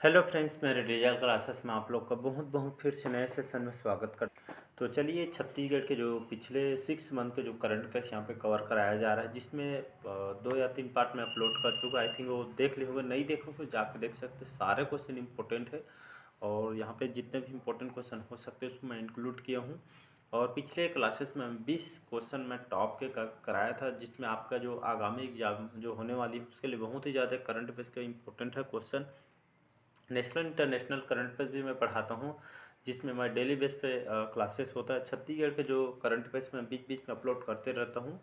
Hello friends, मेरे digital classes में आप लोग का बहुत बहुत फिर से नए सेशन में स्वागत कर। तो चलिए, छत्तीसगढ़ के जो पिछले 6 मंथ के जो करंट अफेयर्स यहाँ पे कवर कराया जा रहा है, जिसमें 2 या 3 पार्ट में अपलोड कर चुका। आई थिंक वो देख लिए होंगे, नहीं देखो तो जाके देख सकते। सारे क्वेश्चन इंपॉर्टेंट है और यहाँ पे जितने भी इंपॉर्टेंट क्वेश्चन हो सकते हैं उसको मैं इंक्लूड किया हूँ। और पिछले क्लासेस में 20 क्वेश्चन मैं टॉप के कराया था, जिसमें आपका जो आगामी एग्जाम जो होने वाली है उसके लिए बहुत ही ज़्यादा करंट अफेयर्स का इंपॉर्टेंट है question. National international current affairs भी मैं पढ़ाता हूँ, जिसमें मैं डेली बेस पे क्लासेस होता है। छत्तीसगढ़ के जो करंट अफेयर्स में बीच बीच में अपलोड करते रहता हूँ,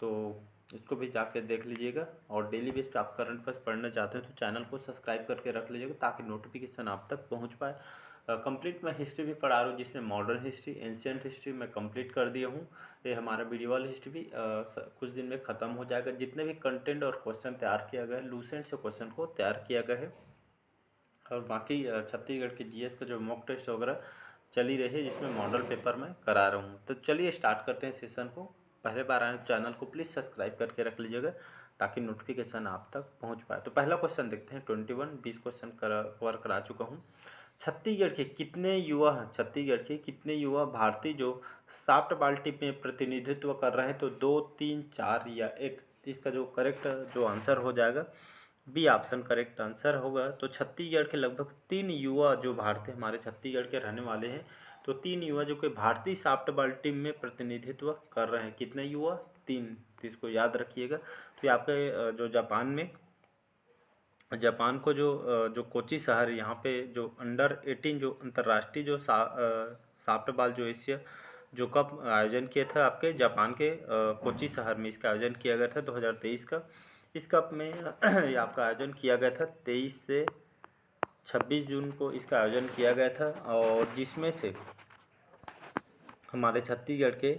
तो इसको भी जाके देख लीजिएगा। और डेली बेस पे आप करंट अफेयर्स पढ़ना चाहते हैं तो चैनल को सब्सक्राइब करके रख लीजिएगा, ताकि नोटिफिकेशन आप तक पहुँच पाए। कंप्लीट मैं हिस्ट्री भी पढ़ा रहा हूँ, जिसमें मॉडर्न हिस्ट्री, एंशियंट हिस्ट्री मैं कंप्लीट कर दिया हूँ। ये हमारा वीडियो वाला हिस्ट्री भी कुछ दिन में ख़त्म हो जाएगा। जितने भी कंटेंट और क्वेश्चन तैयार किया गया है, लूसेंट से क्वेश्चन को तैयार किया गया है। और बाकी छत्तीसगढ़ के जीएस का जो मॉक टेस्ट वगैरह चली रही है, जिसमें मॉडल पेपर मैं करा रहा हूँ। तो चलिए स्टार्ट करते हैं सेशन को। पहले बार आए चैनल को प्लीज़ सब्सक्राइब करके रख लीजिएगा, ताकि नोटिफिकेशन आप तक पहुँच पाए। तो पहला क्वेश्चन देखते हैं। 20 क्वेश्चन कवर करा चुका हूँ। छत्तीसगढ़ के कितने युवा हैं, छत्तीसगढ़ के कितने युवा भारतीय जो सॉफ्ट बॉल टीम में प्रतिनिधित्व कर रहे हैं? तो 2, 3, 4 या 1। इसका जो करेक्ट जो आंसर हो जाएगा, बी ऑप्शन करेक्ट आंसर होगा। तो छत्तीसगढ़ के लगभग 3 युवा जो भारतीय हमारे छत्तीसगढ़ के रहने वाले हैं, तो 3 युवा जो कि भारतीय सॉफ्टबॉल टीम में प्रतिनिधित्व कर रहे हैं। कितने युवा? 3। तो इसको याद रखिएगा। तो ये आपके जो जापान को जो कोची शहर, यहाँ पे जो अंडर 18 जो अंतर्राष्ट्रीय जो सॉफ्टबॉल जो एशिया जो कप आयोजन किया था आपके जापान के कोची शहर में, इसका आयोजन किया गया था 2023 का। इस कप में ये आपका आयोजन किया गया था 23 से 26 जून को इसका आयोजन किया गया था। और जिसमें से हमारे छत्तीसगढ़ के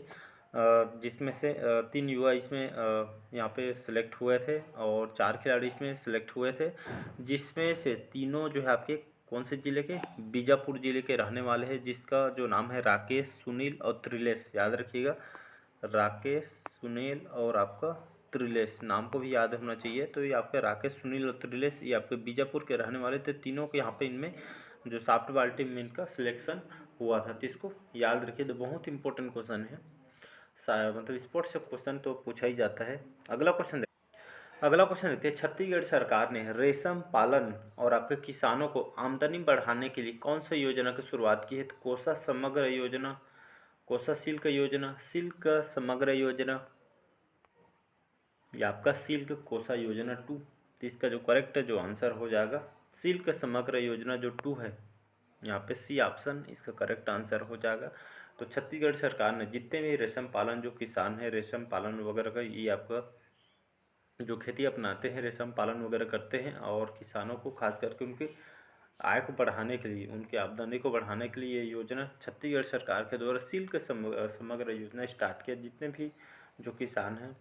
जिसमें से 3 युवा इसमें यहाँ पे सिलेक्ट हुए थे और 4 खिलाड़ी इसमें सिलेक्ट हुए थे, जिसमें से तीनों जो है आपके कौन से ज़िले के? बीजापुर ज़िले के रहने वाले हैं, जिसका जो नाम है राकेश, सुनील और त्रिलेश। याद रखिएगा, राकेश, सुनील और आपका त्रिलेश, नाम को भी याद होना चाहिए। तो ये आपके राकेश, सुनील और त्रिलेश, ये आपके बीजापुर के रहने वाले थे। तीनों के यहाँ पे इनमें जो सॉफ्टबॉल टीम में इनका सिलेक्शन हुआ था। तो इसको याद रखिए, तो बहुत इंपॉर्टेंट क्वेश्चन है। मतलब स्पोर्ट्स से क्वेश्चन तो पूछा ही जाता है। अगला क्वेश्चन देखते हैं। छत्तीसगढ़ सरकार ने रेशम पालन और आपके किसानों को आमदनी बढ़ाने के लिए कौन सा योजना की शुरुआत की है? तो कोसा समग्र योजना, कोसा सिल्क योजना, सिल्क समग्र योजना, या आपका सिल्क कोसा योजना 2। तो इसका जो करेक्ट जो आंसर हो जाएगा, सिल्क समग्र योजना जो 2 है, यहाँ पे सी ऑप्शन इसका करेक्ट आंसर हो जाएगा। तो छत्तीसगढ़ सरकार ने जितने भी रेशम पालन जो किसान है, रेशम पालन वगैरह का, ये आपका जो खेती अपनाते हैं, रेशम पालन वगैरह करते हैं, और किसानों को खास करके उनकी आय को बढ़ाने के लिए, उनकी आमदनी को बढ़ाने के लिए ये योजना छत्तीसगढ़ सरकार के द्वारा सिल्क समग्र योजना स्टार्ट किया। जितने भी जो किसान हैं,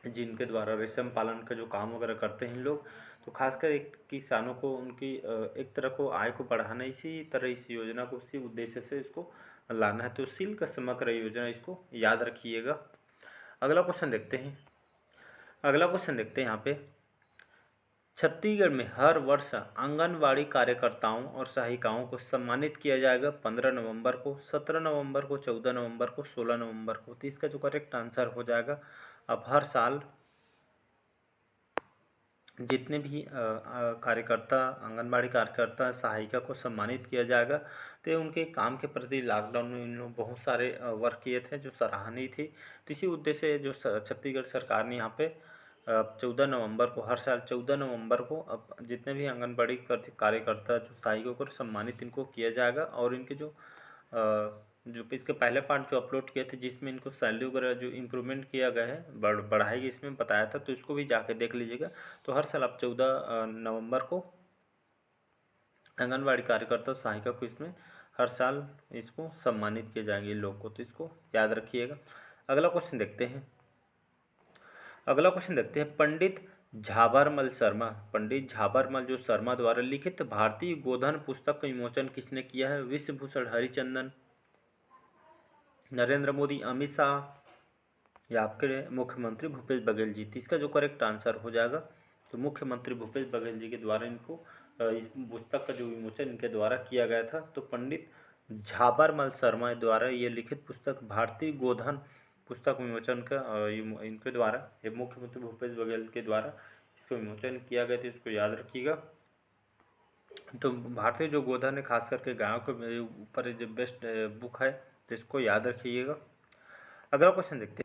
जिनके द्वारा रेशम पालन का जो काम वगैरह करते हैं लोग, तो खासकर एक किसानों को उनकी एक तरह को आय को बढ़ाना, इसी तरह इस योजना को उसी उद्देश्य से इसको लाना है। तो सिल्क समग्र योजना, इसको याद रखिएगा। अगला क्वेश्चन देखते हैं। यहाँ पे छत्तीसगढ़ में हर वर्ष आंगनवाड़ी कार्यकर्ताओं और सहायिकाओं को सम्मानित किया जाएगा 15 नवंबर को, 17 नवंबर को, 14 नवंबर को, 16 नवंबर को। तो इसका जो करेक्ट आंसर हो जाएगा, अब हर साल जितने भी कार्यकर्ता, आंगनबाड़ी कार्यकर्ता, सहायिका को सम्मानित किया जाएगा। तो उनके काम के प्रति लॉकडाउन में इन लोग बहुत सारे वर्क किए थे जो सराहनीय थी। तो इसी उद्देश्य से जो छत्तीसगढ़ सरकार ने यहाँ पे 14 नवंबर को, हर साल 14 नवंबर को अब जितने भी आंगनबाड़ी कार्यकर्ता जो सहायिकों को सम्मानित इनको किया जाएगा। और इनके जो इसके पहले पार्ट जो अपलोड किए थे, जिसमें इनको सैलरी वगैरह जो इम्प्रूवमेंट किया गया है, बढ़ाई गई, इसमें बताया था। तो इसको भी जाके देख लीजिएगा। तो हर साल आप 14 नवंबर को आंगनबाड़ी कार्यकर्ता सहायिका को इसमें हर साल इसको सम्मानित किए जाएंगे इन लोग को। तो इसको याद रखिएगा। अगला क्वेश्चन देखते हैं। पंडित झाबरमल जो शर्मा द्वारा लिखित भारतीय गोधन पुस्तक का विमोचन किसने किया है? विश्वभूषण हरिचंदन, नरेंद्र मोदी, अमित शाह, या आपके मुख्यमंत्री भूपेश बघेल जी। तो इसका जो करेक्ट आंसर हो जाएगा, तो मुख्यमंत्री भूपेश बघेल जी के द्वारा इनको इस पुस्तक का जो विमोचन इनके द्वारा किया गया था। तो पंडित झाबरमल शर्मा द्वारा ये लिखित पुस्तक भारतीय गोधन पुस्तक विमोचन का इनके द्वारा, ये मुख्यमंत्री भूपेश बघेल के द्वारा इसका विमोचन किया गया था, इसको याद रखिएगा। तो भारतीय जो गोधन है खास करके गायों के ऊपर जो बेस्ट बुक है, तो इसको याद रखिएगा। अगला क्वेश्चन देखते हैं।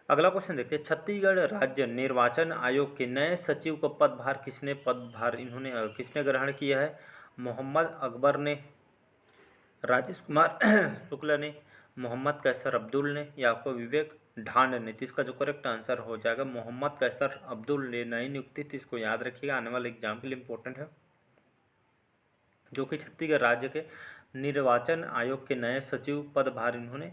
अगला क्वेश्चन देखते हैं, छत्तीसगढ़ राज्य निर्वाचन आयोग के नए सचिव का पदभार किसने ग्रहण किया है? मोहम्मद अकबर ने, राजेश कुमार शुक्ला ने, मोहम्मद कैसर अब्दुल ने, या आपको विवेक ढांड ने? तो इसका जो करेक्ट आंसर हो जाएगा मोहम्मद कैसर अब्दुल ने नई नियुक्ति थी। इसको याद रखिएगा, आने वाले एग्जाम के लिए इंपॉर्टेंट है। जो कि छत्तीसगढ़ राज्य के निर्वाचन आयोग के नए सचिव पदभार इन्होंने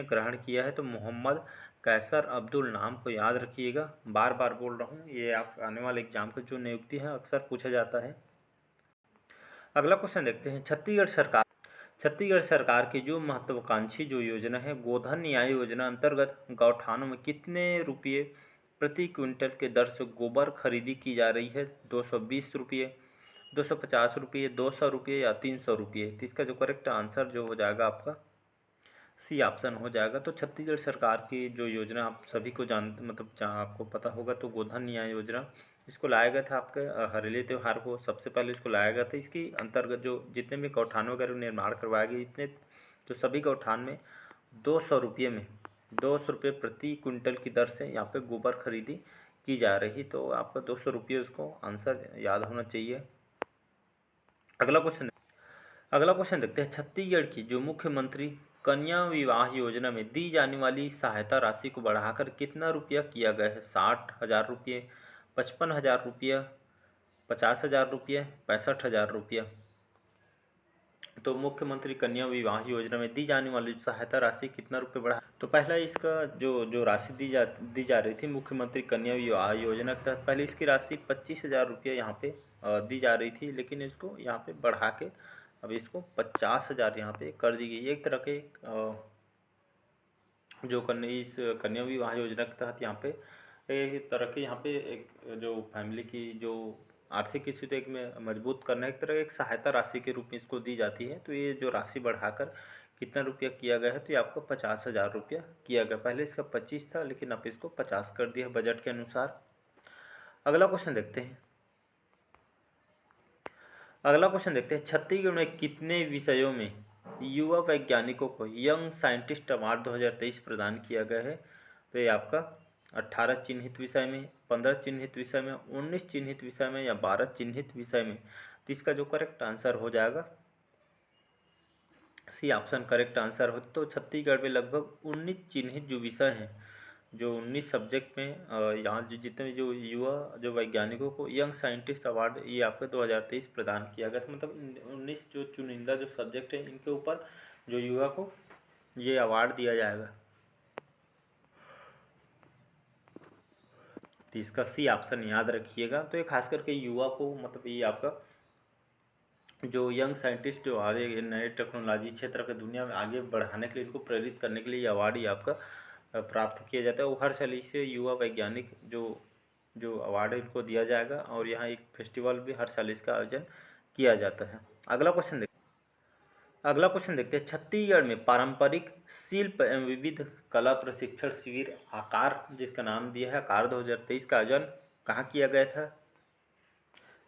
ग्रहण किया है। तो मोहम्मद कैसर अब्दुल नाम को याद रखिएगा, बार बार बोल रहा हूँ, ये आप आने वाले एग्जाम की जो नियुक्ति है अक्सर पूछा जाता है। अगला क्वेश्चन देखते हैं, छत्तीसगढ़ सरकार की जो महत्वाकांक्षी जो योजना है गोधन न्याय योजना अंतर्गत गौठानों में कितने रुपये प्रति क्विंटल के दर से गोबर खरीदी की जा रही है? 220 रुपये, 250 रुपये, 200 रुपये या 300 रुपये? तो इसका जो करेक्ट आंसर जो हो जाएगा आपका सी ऑप्शन हो जाएगा। तो छत्तीसगढ़ सरकार की जो योजना आप सभी को जहाँ आपको पता होगा, तो गोधन न्याय योजना इसको लाया गया था आपके हरेली त्यौहार को सबसे पहले इसको लाया गया था। इसकी अंतर्गत जो जितने भी गौठान वगैरह निर्माण करवाए गए, इतने जो सभी गौठान में 200 रुपये में 200 रुपये प्रति क्विंटल की दर से यहाँ पे गोबर खरीदी की जा रही। तो आपका 200 रुपये उसको आंसर याद होना चाहिए। अगला क्वेश्चन देखते हैं, छत्तीसगढ़ की जो मुख्यमंत्री कन्या विवाह योजना में दी जाने वाली सहायता राशि को बढ़ाकर कितना रुपया किया गया है? 60,000 रुपये, 55,000 रुपया, 50,000 रुपये, 65,000 रुपया? तो मुख्यमंत्री कन्या विवाह योजना में दी जाने वाली सहायता राशि कितना रुपये बढ़ा? तो पहला इसका जो राशि दी जा रही थी मुख्यमंत्री कन्या विवाह योजना के तहत, पहले इसकी राशि 25,000 रुपये यहाँ पे दी जा रही थी, लेकिन इसको यहाँ पे बढ़ा के अब इसको 50,000 यहाँ पे कर दी गई। एक तरह के जो कन्या विवाह योजना के तहत यहाँ पे एक तरह के यहाँ पे एक जो फैमिली की जो आर्थिक स्थिति में मजबूत करना, एक तरह एक सहायता राशि के रूप में इसको दी जाती है। तो ये जो राशि बढ़ाकर कितना रुपया किया गया है? तो ये आपको 50,000 रुपया किया गया। पहले इसका 25 था, लेकिन अब इसको 50 कर दिया बजट के अनुसार। अगला क्वेश्चन देखते हैं, छत्तीसगढ़ में कितने विषयों में युवा वैज्ञानिकों को यंग साइंटिस्ट अवार्ड 2023 प्रदान किया गया है? तो ये आपका 18 चिन्हित विषय में, 15 चिन्हित विषय में, 19 चिन्हित विषय में या 12 चिन्हित विषय में? तो इसका जो करेक्ट आंसर हो जाएगा सी ऑप्शन करेक्ट आंसर हो। तो छत्तीसगढ़ में लगभग 19 चिन्हित जो विषय हैं, जो 19 सब्जेक्ट में यहाँ जो जितने जो युवा जो वैज्ञानिकों को यंग साइंटिस्ट अवार्ड ये आपको 2023 प्रदान किया गया था। मतलब 19 जो चुनिंदा जो सब्जेक्ट हैं इनके ऊपर जो युवा को ये अवार्ड दिया जाएगा। तो इसका सी ऑप्शन याद रखिएगा। तो ये खास करके युवा को मतलब ये आपका जो यंग साइंटिस्ट जो आगे नए टेक्नोलॉजी क्षेत्र के दुनिया में आगे बढ़ाने के लिए इनको प्रेरित करने के लिए ये अवार्ड ये आपका प्राप्त किया जाता है। वो हर साल इसे युवा वैज्ञानिक जो अवार्ड है इनको दिया जाएगा, और यहाँ एक फेस्टिवल भी हर साल इसका आयोजन किया जाता है। अगला क्वेश्चन देखते हैं, छत्तीसगढ़ में पारंपरिक शिल्प एवं विविध कला प्रशिक्षण शिविर आकार, जिसका नाम दिया है आकार 2023 का आयोजन कहाँ किया गया था?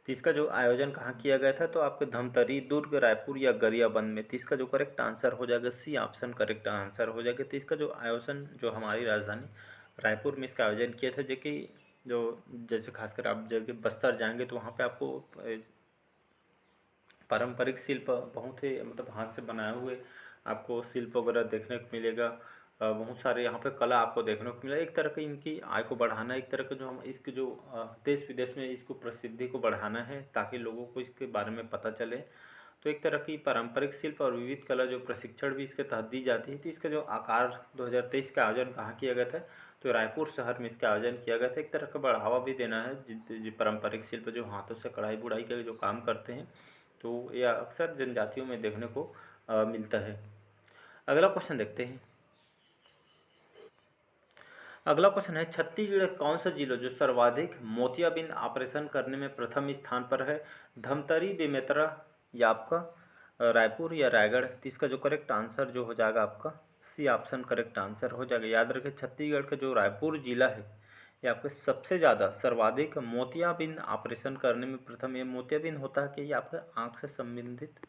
तो इसका जो आयोजन कहाँ किया गया था? तो आपके धमतरी, दुर्ग, रायपुर या गरियाबंद में? तो इसका जो करेक्ट आंसर हो जाएगा सी ऑप्शन करेक्ट आंसर हो जाएगा। तो इसका जो आयोजन जो हमारी राजधानी रायपुर में इसका आयोजन किया था, जो जैसे खासकर आप जगह बस्तर जाएंगे तो वहाँ पे आपको पारंपरिक शिल्प बहुत ही मतलब हाथ से बनाए हुए आपको शिल्प वगैरह देखने को मिलेगा। बहुत सारे यहाँ पे कला आपको देखने को मिला। एक तरह की इनकी आय को बढ़ाना, एक तरह के जो हम इसके जो देश विदेश में इसको प्रसिद्धि को बढ़ाना है ताकि लोगों को इसके बारे में पता चले। तो एक तरह की पारंपरिक शिल्प और विविध कला जो प्रशिक्षण भी इसके तहत दी जाती है। तो इसका जो आकार 2023 का आयोजन कहाँ किया गया था? तो रायपुर शहर में इसका आयोजन किया गया था। एक तरह का बढ़ावा भी देना है जो पारंपरिक शिल्प जो हाथों से कढ़ाई बुढ़ाई के जो काम करते हैं, तो यह अक्सर जनजातियों में देखने को मिलता है। अगला क्वेश्चन देखते हैं, अगला क्वेश्चन है, छत्तीसगढ़ के कौन सा जिला जो सर्वाधिक मोतियाबिंद ऑपरेशन करने में प्रथम स्थान पर है? धमतरी, बेमेतरा या आपका रायपुर या रायगढ़? तो इसका जो करेक्ट आंसर जो हो जाएगा आपका सी ऑप्शन करेक्ट आंसर हो जाएगा। याद रखें, छत्तीसगढ़ का जो रायपुर जिला है ये आपके सबसे ज़्यादा सर्वाधिक मोतियाबिंद ऑपरेशन करने में प्रथम। ये मोतियाबिंद होता है कि ये आपके आँख से संबंधित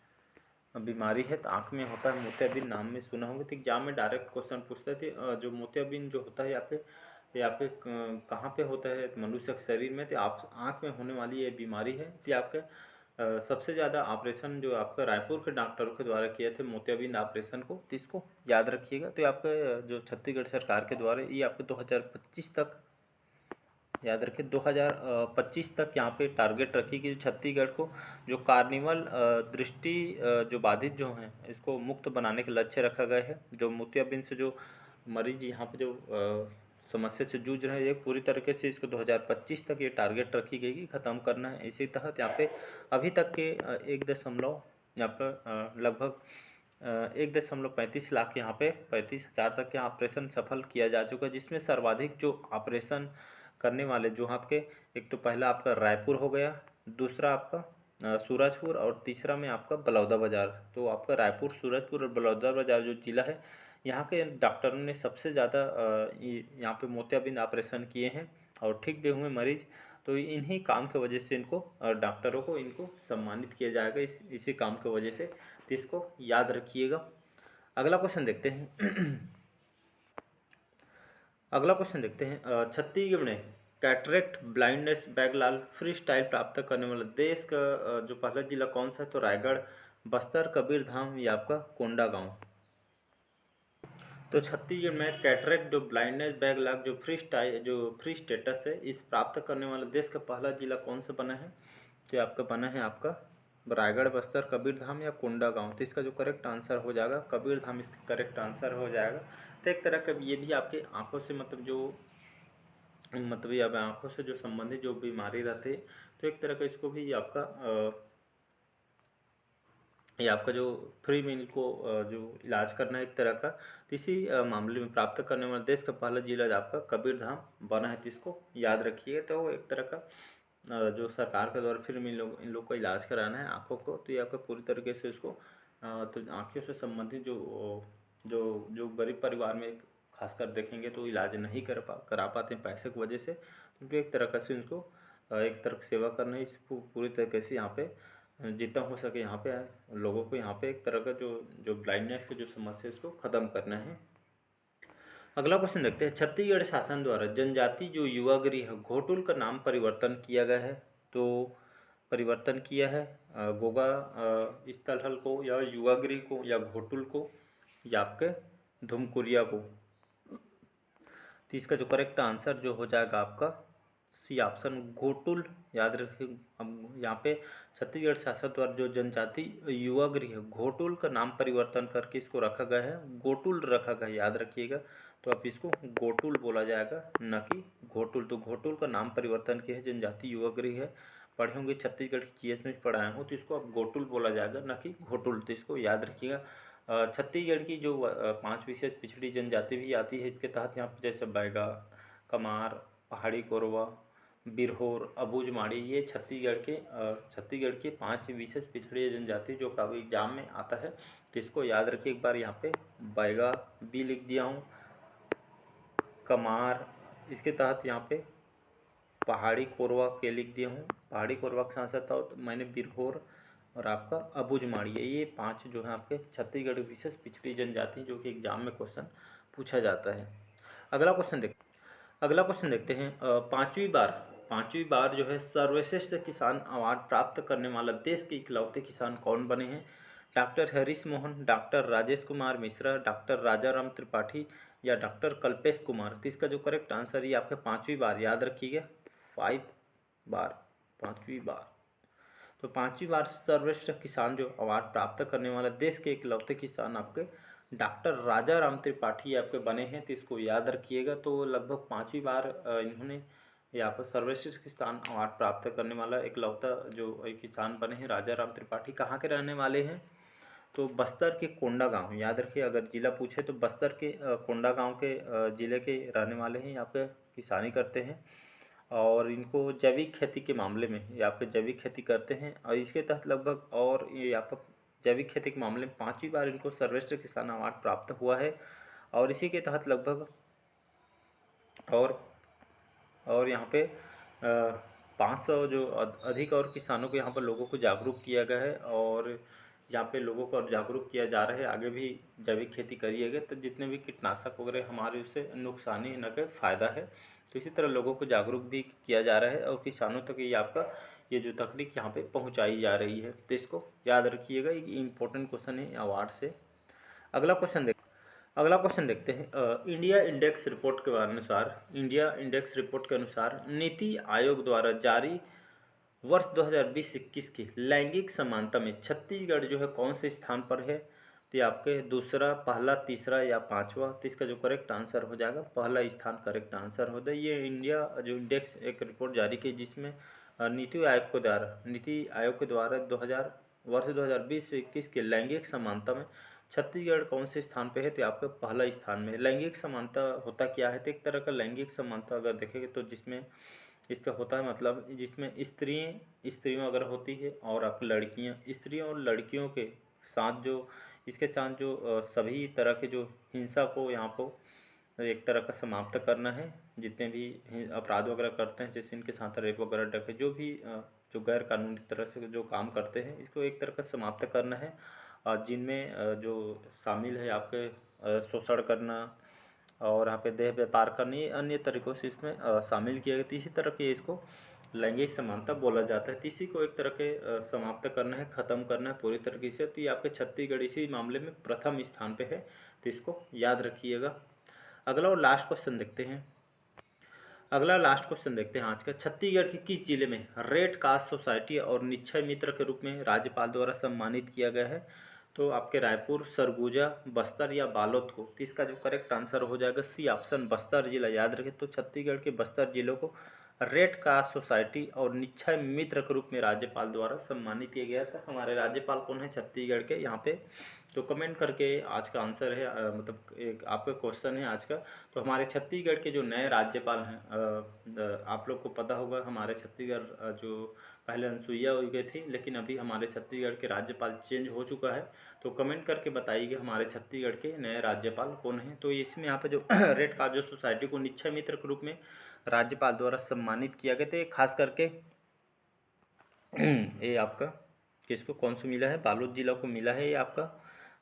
बीमारी है, तो आँख में होता है मोतियाबिंद, नाम में सुना होंगे। तो एग्जाम में डायरेक्ट क्वेश्चन पूछते थे जो मोतियाबिंद जो होता है यहाँ पे कहाँ पे होता है मनुष्य के शरीर में, तो आप आँख में होने वाली ये बीमारी है। तो आपके सबसे ज़्यादा ऑपरेशन जो आपका रायपुर के डॉक्टरों के द्वारा किए थे मोतियाबिंद ऑपरेशन को, तो इसको याद रखिएगा। तो आपका जो छत्तीसगढ़ सरकार के द्वारा ये आपके 2025 तक, याद रखें 2025 तक यहाँ पे टारगेट रखी कि छत्तीसगढ़ को जो कार्निवल दृष्टि जो बाधित जो हैं इसको मुक्त बनाने के लक्ष्य रखा गया है। जो मोतियाबिंद से जो मरीज यहाँ पे जो समस्या से जूझ रहे हैं, ये पूरी तरीके से इसको 2025 तक ये टारगेट रखी गई कि ख़त्म करना है। इसी तहत यहाँ पे अभी तक के 1 यहाँ पर लगभग 1.35 लाख यहाँ पे 35,000 तक के ऑपरेशन सफल किया जा चुका है, जिसमें सर्वाधिक जो ऑपरेशन करने वाले जो आपके एक तो पहला आपका रायपुर हो गया, दूसरा आपका सूरजपुर और तीसरा में आपका बलौदाबाजार। तो आपका रायपुर, सूरजपुर और बलौदाबाजार जो जिला है यहाँ के डॉक्टरों ने सबसे ज़्यादा यहाँ पे मोतियाबिंद ऑपरेशन किए हैं और ठीक भी हुए मरीज। तो इन्हीं काम की वजह से इनको डॉक्टरों को इनको सम्मानित किया जाएगा इसी काम की वजह से। तो इसको याद रखिएगा। अगला क्वेश्चन देखते हैं अगला क्वेश्चन देखते हैं, छत्तीसगढ़ में कैटरेक्ट ब्लाइंडनेस बैगलाल फ्री स्टाइल प्राप्त करने वाला देश का जो पहला जिला कौन सा है? तो रायगढ़, बस्तर, कबीरधाम या आपका कोंडागांव। तो छत्तीसगढ़ में कैटरेक्ट जो ब्लाइंडनेस बैगलाल जो फ्री स्टेटस है इस प्राप्त करने वाला देश का पहला जिला कौन सा बना है? तो आपका बना है आपका रायगढ़, बस्तर, कबीरधाम या कोंडागांव। तो इसका जो करेक्ट आंसर हो जाएगा कबीरधाम, इसका करेक्ट आंसर हो जाएगा। तो एक तरह का ये भी आपके आँखों से मतलब ये अब आँखों से जो संबंधित जो बीमारी रहती है, तो एक तरह का इसको भी ये आपका जो फ्री में इनको जो इलाज करना है एक तरह का। तो इसी मामले में प्राप्त करने वाला देश का पहला जिला आपका कबीरधाम बना है। तो इसको याद रखिए। तो एक तरह का जो सरकार के द्वारा फिर इन लोग को इलाज कराना है आँखों को, तो ये आपका पूरी तरीके से इसको तो आँखों से संबंधित जो गरीब परिवार में खासकर देखेंगे तो इलाज नहीं करा पाते हैं पैसे की वजह से, क्योंकि एक तरह से इनको एक तरह सेवा करना है। इसको पूरी तरीके से यहाँ पे जितना हो सके यहाँ पे लोगों को यहाँ पे एक तरह का जो ब्लाइंडनेस की जो समस्या है इसको ख़त्म करना है। अगला क्वेश्चन देखते हैं, छत्तीसगढ़ शासन द्वारा जनजाति जो युवा गृह घोटुल का नाम परिवर्तन किया गया है। तो परिवर्तन किया है गोगा स्थलहल को या युवा गृह को या घोटुल को या आपके धुमकुरिया को। तो इसका जो करेक्ट आंसर जो हो जाएगा आपका सी ऑप्शन घोटुल। याद रखिए, अब यहाँ पे छत्तीसगढ़ शासन द्वारा जो जनजाति युवा गृह घोटुल का नाम परिवर्तन करके इसको रखा गया है, गोटुल रखा गया है, याद रखिएगा। तो अब इसको गोटुल बोला जाएगा न कि घोटुल। तो घोटुल का नाम परिवर्तन किया है, जनजाति युवा गृह है, पढ़े होंगे छत्तीसगढ़ की जीएस में पढ़ाया हूँ, तो इसको अब गोटुल बोला जाएगा न कि घोटुल। तो इसको याद रखिएगा। छत्तीसगढ़ की जो 5 विशेष पिछड़ी जनजाति भी आती है इसके तहत, यहाँ पे जैसे बैगा, कमार, पहाड़ी कोरवा, बिरहोर, अबूझमाड़ी, ये छत्तीसगढ़ के 5 विशेष पिछड़ी जनजाति जो काफ़ी एग्जाम में आता है। तो इसको याद रखिए। एक बार यहाँ पे बैगा भी लिख दिया हूँ, कमार, इसके तहत यहाँ पे पहाड़ी कोरवा के लिख दिया हूँ, पहाड़ी कोरवा के साथ साथ तो मैंने बिरहोर और आपका अबूझमाड़ी, ये 5 जो है आपके छत्तीसगढ़ विशेष पिछड़ी जनजाति जो कि एग्जाम में क्वेश्चन पूछा जाता है। अगला क्वेश्चन देखते हैं, पाँचवीं बार जो है सर्वश्रेष्ठ किसान अवार्ड प्राप्त करने वाला देश के इकलौते किसान कौन बने हैं? Doctor Harish Mohan, doctor Rajesh Kumar Mishra, doctor Rajaram Tripathi या डॉक्टर कल्पेश कुमार। तो इसका जो करेक्ट आंसर ये आपके 5वीं बार, याद रखिएगा 5 बार, 5वीं बार। तो 5वीं बार सर्वश्रेष्ठ किसान जो अवार्ड प्राप्त करने वाला देश के इकलौते किसान आपके डॉक्टर राजाराम त्रिपाठी आपके बने हैं। तो इसको याद रखिएगा। तो लगभग 5वीं बार इन्होंने यहाँ पर सर्वश्रेष्ठ किसान अवार्ड प्राप्त करने वाला इकलौता जो किसान बने हैं राजाराम त्रिपाठी। कहाँ के रहने वाले हैं? तो बस्तर के कोंडागांव, याद रखिए अगर ज़िला पूछे तो बस्तर के कोंडागांव के ज़िले के रहने वाले हैं। यहाँ पे किसानी करते हैं और इनको जैविक खेती के मामले में यहाँ पे जैविक खेती करते हैं और इसके तहत लगभग, और ये यहाँ पर जैविक खेती के मामले में 5वीं बार इनको सर्वश्रेष्ठ किसान अवार्ड प्राप्त हुआ है। और इसी के तहत लगभग और यहाँ पे 500 जो अधिक और किसानों को यहाँ पर लोगों को जागरूक किया गया है और यहाँ पे लोगों को और जागरूक किया जा रहा है। आगे भी जैविक खेती करिएगा तो जितने भी कीटनाशक वगैरह हमारे उससे नुकसान ही न के फ़ायदा है। तो इसी तरह लोगों को जागरूक भी किया जा रहा है और किसानों तक ये आपका ये जो तकनीक यहाँ पे पहुँचाई जा रही है। तो इसको याद रखिएगा, एक इम्पोर्टेंट क्वेश्चन है अवार्ड से। अगला क्वेश्चन देखते हैं। इंडिया इंडेक्स रिपोर्ट के अनुसार नीति आयोग द्वारा जारी वर्ष 2020-21 की लैंगिक समानता में छत्तीसगढ़ जो है कौन से स्थान पर है? तो ये आपके दूसरा, पहला, तीसरा या पांचवा? तो इसका जो करेक्ट आंसर हो जाएगा पहला स्थान करेक्ट आंसर हो जाए। ये इंडिया जो इंडेक्स एक रिपोर्ट जारी की जिसमें नीति आयोग के द्वारा वर्ष 2020-21 के लैंगिक समानता में छत्तीसगढ़ कौन से स्थान पे है? तो आपका पहला स्थान में है। लैंगिक समानता होता क्या है? तो एक तरह का लैंगिक समानता अगर देखेंगे तो जिसमें इसका होता है मतलब जिसमें स्त्रियों अगर होती है और आप स्त्रियों और लड़कियों के साथ जो इसके साथ जो सभी तरह के जो हिंसा को यहाँ को एक तरह का समाप्त करना है। जितने भी अपराध वगैरह करते हैं जैसे इनके साथ रेप वगैरह डके जो भी जो गैर कानूनी तरह से जो काम करते हैं इसको एक तरह का समाप्त करना है। जिनमें जो शामिल है आपके शोषण करना और यहाँ पे देह व्यापार करनी, अन्य तरीक़ों से इसमें शामिल किया गया। तो इसी तरह के इसको लैंगिक समानता बोला जाता है। तो इसी को एक तरह के समाप्त करना है, ख़त्म करना है पूरी तरीके से। तो ये आपके छत्तीसगढ़ इसी मामले में प्रथम स्थान पे है, तो इसको याद रखिएगा। अगला और लास्ट क्वेश्चन देखते हैं। आज का। छत्तीसगढ़ के किस जिले में रेड कास्ट सोसाइटी और निक्षय मित्र के रूप में राज्यपाल द्वारा सम्मानित किया गया है? तो आपके रायपुर, सरगुजा, बस्तर या बालोद को? तो इसका जो करेक्ट आंसर हो जाएगा सी ऑप्शन, बस्तर जिला। याद रखें तो छत्तीसगढ़ के बस्तर जिलों को रेड कास्ट सोसाइटी और निक्षय मित्र के रूप में राज्यपाल द्वारा सम्मानित किया गया था। हमारे राज्यपाल कौन है छत्तीसगढ़ के यहाँ पे? तो कमेंट करके आज का आंसर है मतलब एक आपका क्वेश्चन है आज का। तो हमारे छत्तीसगढ़ के जो नए राज्यपाल हैं आप लोग को पता होगा हमारे छत्तीसगढ़ जो पहले अनसुईया हो गई थी लेकिन अभी हमारे छत्तीसगढ़ के राज्यपाल चेंज हो चुका है। तो कमेंट करके बताइएगा हमारे छत्तीसगढ़ के नए राज्यपाल कौन हैं। तो इसमें यहाँ पे जो रेड कास्ट सोसाइटी को निक्षय मित्र के रूप में राज्यपाल द्वारा सम्मानित किया गया था, खास करके ये आपका किसको कौन सा मिला है? बालोद जिला को मिला है। ये आपका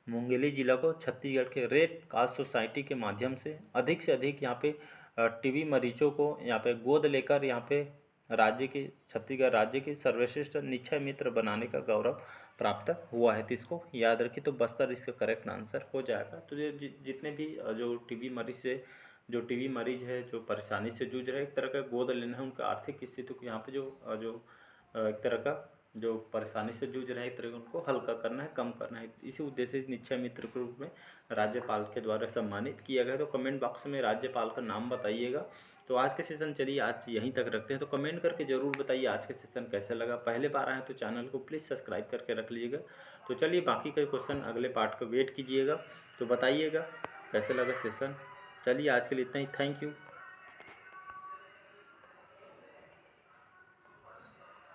मुंगेली जिला को छत्तीसगढ़ के रेड कास्ट सोसाइटी के माध्यम से अधिक यहाँ पे टीबी मरीजों को यहाँ पे गोद लेकर यहाँ पे छत्तीसगढ़ राज्य के सर्वश्रेष्ठ निक्षय मित्र बनाने का गौरव प्राप्त हुआ है। तो इसको याद रखिए। तो बस्तर इसका करेक्ट आंसर हो जाएगा। तो जितने भी जो टीबी मरीज है जो परेशानी से जूझ रहे हैं, एक तरह का गोद लेना है उनका आर्थिक स्थिति को यहाँ पे जो एक तरह का जो परेशानी से जूझ रहे हैं एक तरह उनको हल्का करना है, कम करना है। इसी उद्देश्य से निक्षय मित्र के रूप में राज्यपाल के द्वारा सम्मानित किया गया। तो कमेंट बॉक्स में राज्यपाल का नाम बताइएगा। तो आज के सेशन चलिए आज यहीं तक रखते हैं। तो कमेंट करके ज़रूर बताइए आज के सेशन कैसा लगा। पहले बार आए तो चैनल को प्लीज़ सब्सक्राइब करके रख लीजिएगा। तो चलिए बाकी के क्वेश्चन अगले पार्ट का वेट कीजिएगा। तो बताइएगा कैसे लगा सेशन। चलिए आज के लिए इतना ही। Thank you.